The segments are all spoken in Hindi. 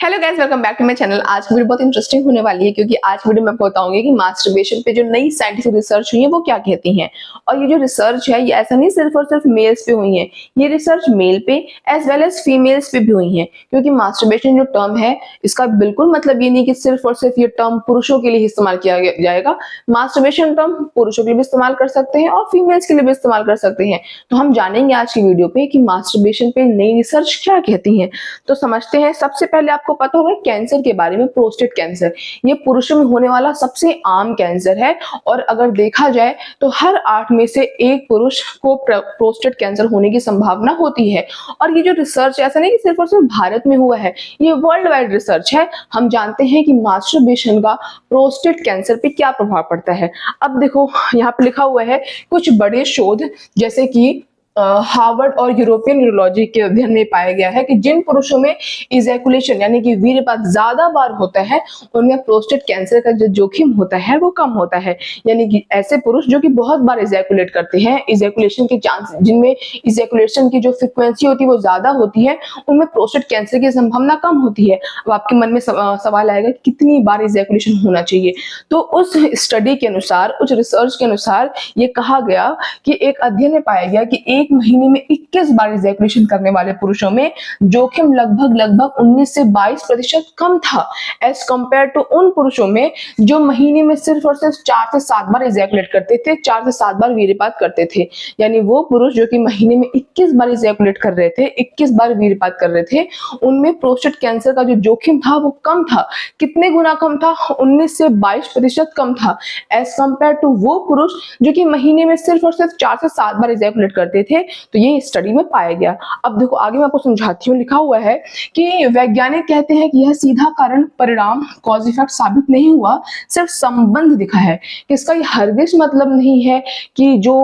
Hello guys, welcome back to my channel. आज की वीडियो बहुत इंटरेस्टिंग होने वाली है क्योंकि आज वीडियो में आपको बताऊंगी कि मास्टरबेशन पे जो नई साइंटिफिक रिसर्च हुई है वो क्या कहती हैं। और ये जो रिसर्च है ये ऐसा नहीं सिर्फ और सिर्फ मेल्स पे हुई है, ये रिसर्च मेल पे एज वेल एज फीमेल्स पे भी हुई है। क्योंकि मास्टरबेशन जो टर्म है इसका बिल्कुल मतलब ये नहीं कि सिर्फ और सिर्फ ये टर्म पुरुषों के लिए इस्तेमाल किया जाएगा। मास्टरबेशन टर्म पुरुषों के लिए भी इस्तेमाल कर सकते हैं और फीमेल्स के लिए भी इस्तेमाल कर सकते हैं। तो हम जानेंगे आज की वीडियो पे कि मास्टरबेशन पे नई रिसर्च क्या कहती है। तो समझते हैं। सबसे पहले आपको पता होगा कैंसर के बारे में। प्रोस्टेट कैंसर ये पुरुषों में होने वाला सबसे आम कैंसर है और अगर देखा जाए तो हर 8 में से एक पुरुष को प्रोस्टेट कैंसर होने की संभावना होती है। और ये जो रिसर्च ऐसा नहीं कि सिर्फ और सिर्फ भारत में हुआ है, ये वर्ल्ड वाइड रिसर्च है। हम जानते हैं कि मास्टरबेशन का प्रोस्टेट कैंसर पे क्या प्रभाव पड़ता है। अब देखो यहाँ पे लिखा हुआ है कुछ बड़े शोध जैसे कि हार्वर्ड और यूरोपियन न्यूरोलॉजी के अध्ययन में पाया गया है कि जिन पुरुषों में इजैकुलेशन यानी कि वीर्यपात ज्यादा बार होता है उनमें प्रोस्टेट कैंसर का जो जोखिम होता है वो कम होता है। यानी कि ऐसे पुरुष जो कि बहुत बार इजैकुलेट करते हैं, इजैकुलेशन के चांस जिनमें इजैकुलेशन की जो फ्रीक्वेंसी होती है वो ज्यादा होती है, उनमें प्रोस्टेट कैंसर की संभावना कम होती है। अब आपके मन में सवाल आएगा कि कितनी बार इजैकुलेशन होना चाहिए। तो उस स्टडी के अनुसार, उस रिसर्च के अनुसार ये कहा गया कि एक अध्ययन में पाया गया कि एक महीने में 21 बार इजैकुलेशन करने वाले पुरुषों में जोखिम लगभग 19 से 22% कम था एज कंपेयर टू उन पुरुषों में जो महीने में सिर्फ और सिर्फ 4 से 7 बार इजैकुलेट करते थे, 4 से 7 बार वीर्यपात करते थे। यानी वो पुरुष जो कि महीने में 21 बार इजैकुलेट कर रहे थे, 21 बार वीर्यपात कर रहे थे, उनमें प्रोस्टेट कैंसर का जो जोखिम था वो कम था। कितने गुना कम था? 19 से 22% कम था एज कंपेयर टू वो पुरुष जो कि महीने में सिर्फ और सिर्फ 4 से 7 बार इजैकुलेट करते थे। तो ये स्टडी में पाया गया। अब देखो आगे मैं आपको समझाती हूँ। लिखा हुआ है कि वैज्ञानिक कहते हैं कि यह सीधा कारण परिणाम कॉज इफेक्ट साबित नहीं हुआ, सिर्फ संबंध दिखा है। कि इसका ये हरगिज मतलब नहीं है कि जो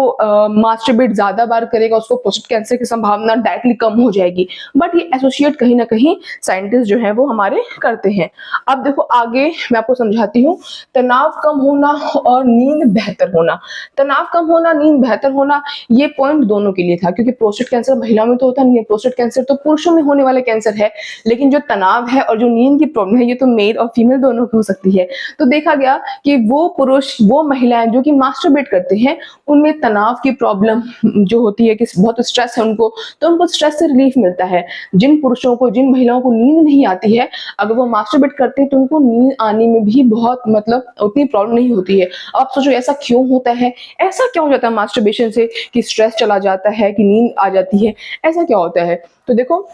मास्टरबेट ज्यादा बार करेगा उसको प्रोस्टेट कैंसर की संभावना डायरेक्टली कम हो जाएगी, बट ये एसोसिएट कहीं ना कहीं साइंटिस्ट जो है वो हमारे करते हैं। अब देखो आगे मैं आपको समझाती हूँ। तनाव कम होना और नींद बेहतर होना। तनाव कम होना, नींद बेहतर होना, ये पॉइंट दोनों के लिए था क्योंकि प्रोस्टेट कैंसर महिलाओं में तो होता नहीं है, प्रोस्टेट कैंसर तो पुरुषों में होने वाला कैंसर है। लेकिन जो तनाव है और जो नींद की प्रॉब्लम है ये तो मेल और फीमेल दोनों की हो सकती है। तो देखा गया कि वो पुरुष, वो महिलाएं जो कि मास्टरबेट करते हैं उनमें तनाव की प्रॉब्लम जो होती है कि बहुत स्ट्रेस है उनको, तो उनको स्ट्रेस से रिलीफ मिलता है। जिन पुरुषों को, जिन महिलाओं को नींद नहीं आती है, अगर वो मास्टरबेट करते हैं तो उनको नींद आने में भी बहुत मतलब उतनी प्रॉब्लम नहीं होती है। अब आप सोचो ऐसा क्यों होता है? ऐसा क्या हो जाता है मास्टरबेशन से कि स्ट्रेस चला जाता है, कि नींद आ जाती है? ऐसा क्या होता है? तो देखो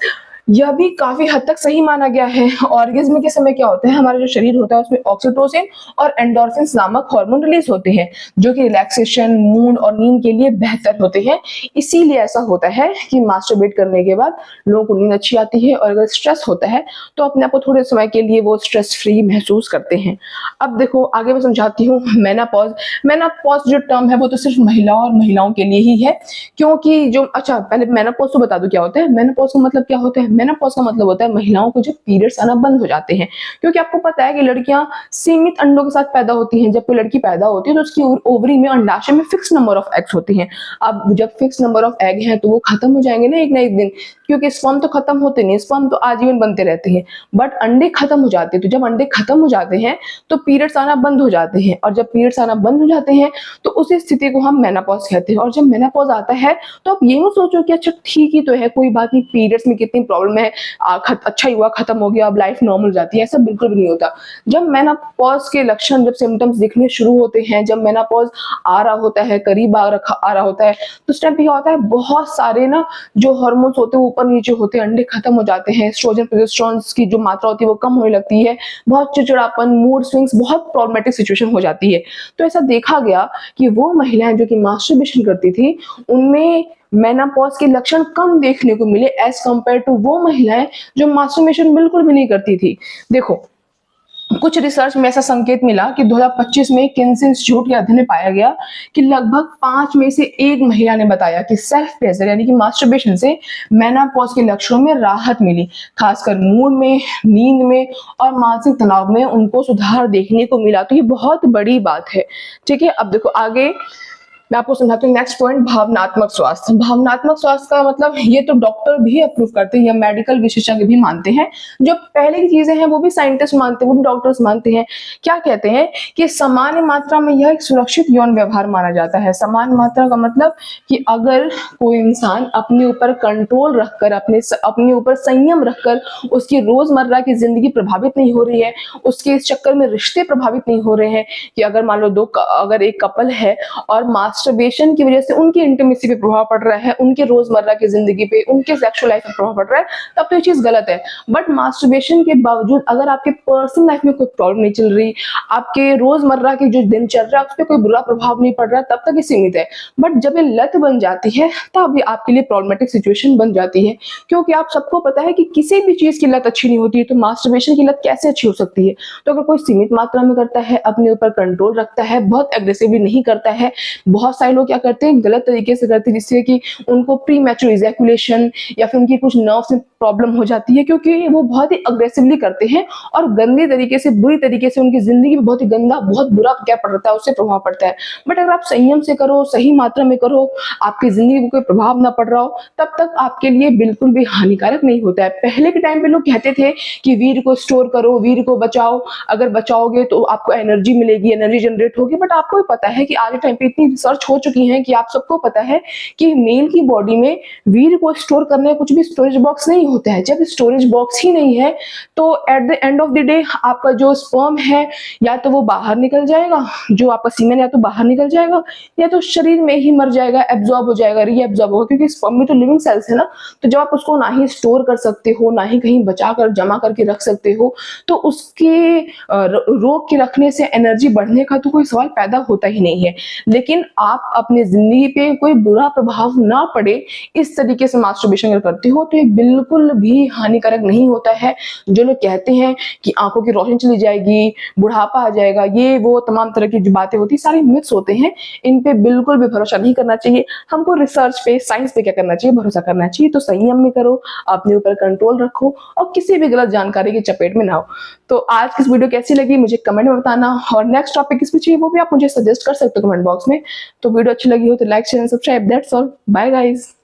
यह भी काफी हद तक सही माना गया है। ऑर्गेज्म के समय क्या होता है, हमारा जो शरीर होता है उसमें ऑक्सीटोसिन और एंडोर्फिन्स नामक हार्मोन रिलीज होते हैं जो कि रिलैक्सेशन, मूड और नींद के लिए बेहतर होते हैं। इसीलिए ऐसा होता है कि मास्टरबेट करने के बाद लोगों को नींद अच्छी आती है और अगर स्ट्रेस होता है तो अपने आप को थोड़े समय के लिए वो स्ट्रेस फ्री महसूस करते हैं। अब देखो आगे मैं समझाती हूँ। मेनोपॉज। मेनोपॉज जो टर्म है वो तो सिर्फ महिलाओं और महिलाओं के लिए ही है क्योंकि जो, अच्छा पहले मेनोपॉज तो बता दो क्या होता है। मेनोपॉज का मतलब क्या होता है? मेनोपॉज का मतलब होता है महिलाओं को जब पीरियड्स आना बंद हो जाते हैं। क्योंकि आपको पता है कि लड़कियां सीमित अंडों के साथ पैदा होती हैं। जब कोई लड़की पैदा होती है तो उसकी ओवरी में, अंडाशय में फिक्स नंबर ऑफ एग्स होते हैं। अब जब फिक्स नंबर ऑफ एग हैं तो वो खत्म हो जाएंगे ना एक दिन, क्योंकि स्पर्म तो खत्म होते नहीं, स्पर्म तो आजीवन बनते रहते हैं, बट अंडे खत्म हो जाते हैं। तो जब अंडे खत्म हो जाते हैं तो पीरियड्स आना बंद हो जाते हैं, और जब पीरियड्स आना बंद हो जाते हैं तो उस स्थिति को हम मेनोपॉज कहते हैं। और जब मेनोपॉज आता है तो आप ये मत सोचो कि अच्छा ठीक ही तो है, कोई बात नहीं, पीरियड्स में कितनी प्रॉब्लम है, अच्छा ही हुआ, खत्म हो गया, अब लाइफ नॉर्मल जाती है। ऐसा बिल्कुल भी नहीं होता। जब मेनोपॉज के लक्षण, जब सिम्टम्स दिखने शुरू होते हैं, जब मेनोपॉज आ रहा होता है, करीब आ रहा होता है, तो उस टाइम पे क्या होता है, बहुत सारे ना जो हार्मोन्स होते हैं ऊपर नीचे होते हैं, अंडे खत्म हो जाते हैं, एस्ट्रोजन प्रोजेस्टेरोन की जो मात्रा होती है वो कम होने लगती है, बहुत चिड़चिड़ापन, मूड स्विंग्स, बहुत प्रॉब्लमेटिक सिचुएशन हो जाती है। तो ऐसा देखा गया कि वो महिलाएं जो कि मास्टरबेशन करती थी उनमें मेनोपॉज के लक्षण कम देखने को मिले एज कंपेयर टू वो महिलाएं जो मास्टरबेशन बिल्कुल भी नहीं करती थी। देखो कुछ रिसर्च में ऐसा संकेत मिला कि 2025 में किन्सी इंस्टीट्यूट के अध्ययन में पाया गया कि लगभग 5 में से 1 महिला ने बताया कि सेल्फ प्लेजर यानी कि मास्टरबेशन से मेनोपॉज के लक्षणों में राहत मिली, खासकर मूड में, नींद में और मानसिक तनाव में उनको सुधार देखने को मिला। तो ये बहुत बड़ी बात है। ठीक है, अब देखो आगे मैं आपको समझाती हूँ। नेक्स्ट पॉइंट, भावनात्मक स्वास्थ्य। भावनात्मक स्वास्थ्य का मतलब ये तो डॉक्टर भी अप्रूव करते हैं या मेडिकल विशेषज्ञ भी मानते हैं, जो पहले की चीजें हैं वो भी साइंटिस्ट मानते हैं, वो भी डॉक्टर्स मानते हैं। क्या कहते हैं कि सामान्य मात्रा में यह एक सुरक्षित यौन व्यवहार माना जाता है। सामान्य मात्रा का मतलब कि अगर कोई इंसान अपने ऊपर कंट्रोल रखकर, अपने ऊपर संयम रखकर उसकी रोजमर्रा की जिंदगी प्रभावित नहीं हो रही है, उसके इस चक्कर में रिश्ते प्रभावित नहीं हो रहे हैं, कि अगर मान लो अगर एक कपल है और मास्टरबेशन की वजह से उनकी इंटीमेसी पे प्रभाव पड़ रहा है, उनके रोजमर्रा की जिंदगी पे, उनके सेक्सुअल लाइफ पे प्रभाव पड़ रहा है, तब तो ये चीज गलत है। बट मास्टरबेशन के बावजूद अगर आपके पर्सनल लाइफ में कोई प्रॉब्लम नहीं चल रही, आपके रोजमर्रा की जो दिनचर्या उस पर कोई बुरा प्रभाव नहीं पड़ रहा, तब तक ये सीमित है। बट जब ये लत बन जाती है तब ये आपके लिए प्रॉब्लमेटिक सिचुएशन बन जाती है, क्योंकि आप सबको पता है कि किसी भी चीज की लत अच्छी नहीं होती है, तो मास्टरबेशन की लत कैसे अच्छी हो सकती है। तो अगर कोई सीमित मात्रा में करता है, अपने ऊपर कंट्रोल रखता है, बहुत एग्रेसिवली नहीं करता है। बहुत सारे लोग क्या करते हैं, गलत तरीके से करते हैं, जिससे कि उनको प्री मैच्योर इजैकुलेशन या फिर उनकी कुछ नर्व्स में प्रॉब्लम हो जाती है, क्योंकि वो बहुत ही अग्रेसिवली करते हैं और गंदे तरीके से, बुरी तरीके से उनकी जिंदगी में बहुत ही गंदा, बहुत बुरा क्या पड़ता है, उससे प्रभाव पड़ता है। बट अगर आप संयम से करो, सही मात्रा में करो, आपकी जिंदगी को कोई प्रभाव ना पड़ रहा हो, तब तक आपके लिए बिल्कुल भी हानिकारक नहीं होता है। पहले के टाइम पे लोग कहते थे कि वीर को स्टोर करो, वीर को बचाओ, अगर बचाओगे तो आपको एनर्जी मिलेगी, एनर्जी जनरेट होगी। बट आपको भी पता है कि आज के टाइम पे इतनी रिसर्च हो चुकी है कि आप सबको पता है कि मेल की बॉडी में वीर को स्टोर करने कुछ भी स्टोरेज बॉक्स नहीं होता है। जब स्टोरेज बॉक्स ही नहीं है तो at the end of the day आपका जो स्पर्म है या तो वो बाहर निकल जाएगा, जो आपका सीमेन या तो बाहर निकल जाएगा या तो शरीर में ही मर जाएगा, एब्जॉर्ब हो जाएगा, रीएब्जॉर्ब होगा, क्योंकि स्पर्म में तो लिविंग सेल्स है ना। तो जब आप उसको ना ही स्टोर कर सकते हो, ना ही कहीं बचा कर जमा करके रख सकते हो, तो उसके रोक के रखने से एनर्जी बढ़ने का तो कोई सवाल पैदा होता ही नहीं है। लेकिन आप अपनी जिंदगी पे कोई बुरा प्रभाव ना पड़े इस तरीके से मास्टरबेशन अगर करते हो तो ये बिल्कुल भी हानिकारक नहीं होता है। जो लोग कहते हैं कि आंखों की रोशनी चली जाएगी, बुढ़ापा आ जाएगा, ये वो तमाम तरह की जो बातें होती, सारी मिथ्स होते हैं। इन पे बिल्कुल भी भरोसा नहीं करना चाहिए। हमको रिसर्च पे, साइंस पे क्या करना चाहिए, भरोसा करना चाहिए। तो संयम में करो, अपने ऊपर कंट्रोल रखो और किसी भी गलत जानकारी की चपेट में ना हो। तो आज की इस वीडियो कैसी लगी मुझे कमेंट में बताना, और नेक्स्ट टॉपिक किस पे चाहिए वो भी आप मुझे सजेस्ट कर सकते हो कमेंट बॉक्स में। तो वीडियो अच्छी लगी हो तो like share subscribe. That's all, bye guys.